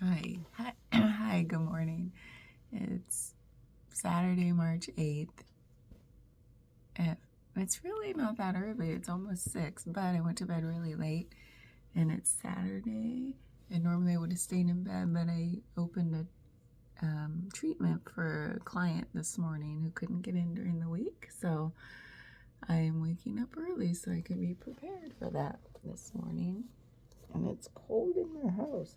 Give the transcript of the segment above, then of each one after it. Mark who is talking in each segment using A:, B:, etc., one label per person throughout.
A: Hi, good morning. It's Saturday, March 8th. And it's really not that early. It's almost 6, but I went to bed really late and it's Saturday. And normally I would have stayed in bed, but I opened a treatment for a client this morning who couldn't get in during the week. So I am waking up early so I can be prepared for that this morning. And it's cold in my house.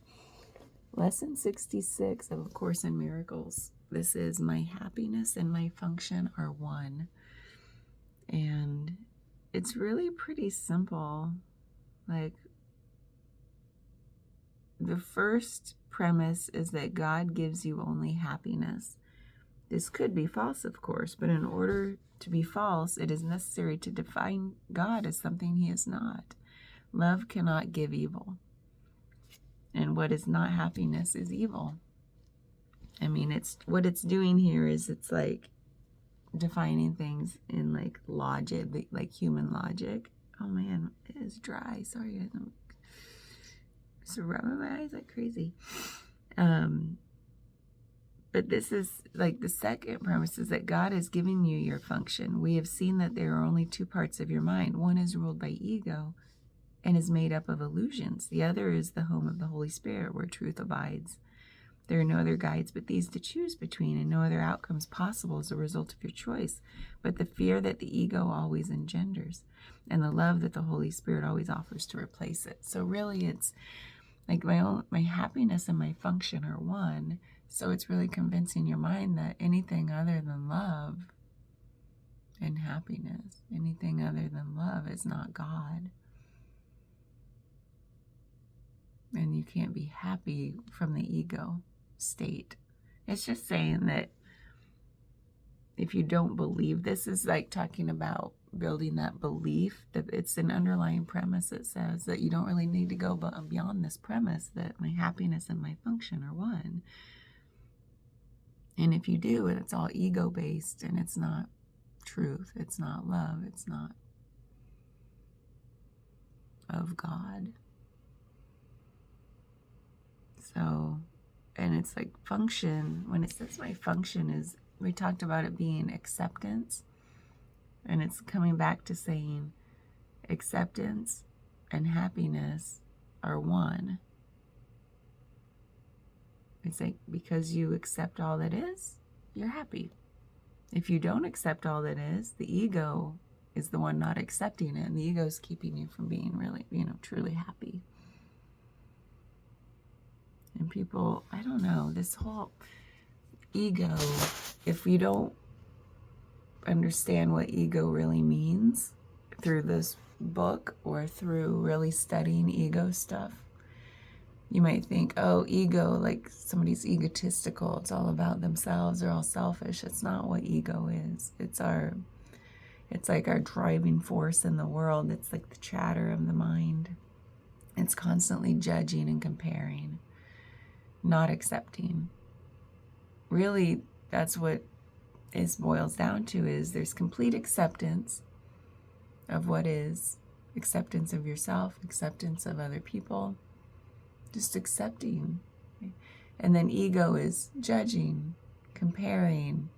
A: Lesson 66 of A Course in Miracles. This is my happiness and my function are one. And it's really pretty simple. Like, the first premise is that God gives you only happiness. This could be false, of course, but in order to be false, it is necessary to define God as something he is not. Love cannot give evil. And what is not happiness is evil. I mean, it's what it's doing here is it's like defining things in like logic, like human logic. Oh man, it is dry. Sorry, I'm just rubbing my eyes like crazy. But this is like the second premise is that God is giving you your function. We have seen that there are only two parts of your mind. One is ruled by ego and is made up of illusions. The other is the home of the Holy Spirit where truth abides. There are no other guides but these to choose between, and no other outcomes possible as a result of your choice, but the fear that the ego always engenders, and the love that the Holy Spirit always offers to replace it. So really it's like my happiness and my function are one. So it's really convincing your mind that anything other than love and happiness, anything other than love is not God. And you can't be happy from the ego state. It's just saying that if you don't believe, this is like talking about building that belief, that it's an underlying premise that says that you don't really need to go beyond this premise that my happiness and my function are one. And if you do, it's all ego based and it's not truth, it's not love, it's not of God. So, and it's like function, when it says my function is, we talked about it being acceptance, and it's coming back to saying acceptance and happiness are one. It's like because you accept all that is, you're happy. If you don't accept all that is, the ego is the one not accepting it, and the ego is keeping you from being really, truly happy. And people, I don't know, this whole ego, if you don't understand what ego really means through this book or through really studying ego stuff, you might think, oh, ego, like somebody's egotistical, it's all about themselves, they're all selfish. It's not what ego is. It's like our driving force in the world. It's like the chatter of the mind. It's constantly judging and comparing, not accepting. Really, that's what it boils down to, is there's complete acceptance of what is, acceptance of yourself, acceptance of other people, just accepting. And then ego is judging, comparing.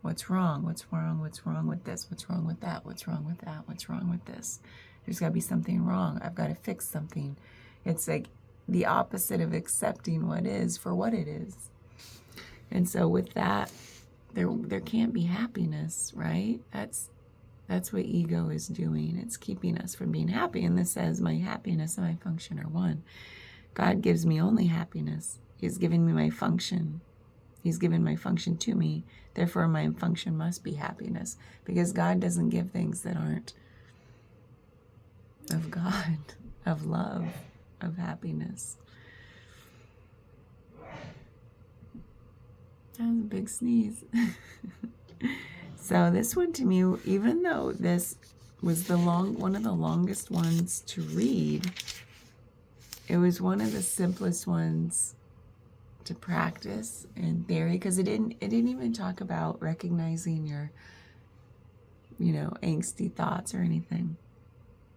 A: What's wrong? What's wrong? What's wrong with this? What's wrong with that? What's wrong with that? What's wrong with this? There's got to be something wrong. I've got to fix something. It's like the opposite of accepting what is for what it is. And so with that, there can't be happiness, right? That's what ego is doing. It's keeping us from being happy. And this says my happiness and my function are one. God gives me only happiness. He's given me my function. He's given my function to me. Therefore, my function must be happiness, because God doesn't give things that aren't of God, of love, of happiness. That was a big sneeze. So this one to me, even though this was one of the longest ones to read, it was one of the simplest ones to practice in theory, because it didn't even talk about recognizing your angsty thoughts or anything.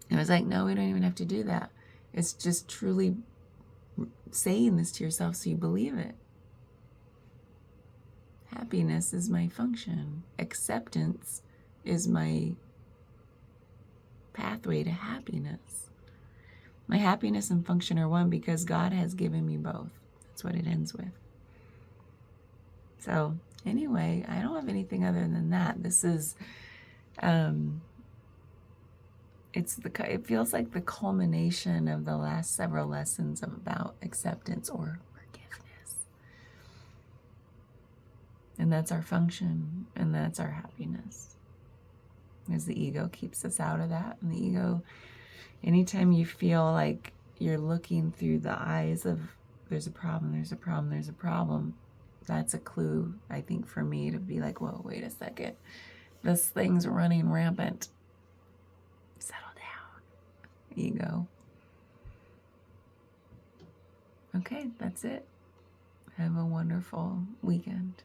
A: It was like, no, we don't even have to do that. It's just truly saying this to yourself so you believe it. Happiness is my function. Acceptance is my pathway to happiness. My happiness and function are one because God has given me both. That's what it ends with. So anyway, I don't have anything other than that. This is, it feels like the culmination of the last several lessons about acceptance or forgiveness. And that's our function, and that's our happiness. As the ego keeps us out of that. And the ego, anytime you feel like you're looking through the eyes of there's a problem, there's a problem, there's a problem, that's a clue, I think, for me to be like, whoa, wait a second. This thing's running rampant. Settle down, ego. Okay, that's it. Have a wonderful weekend.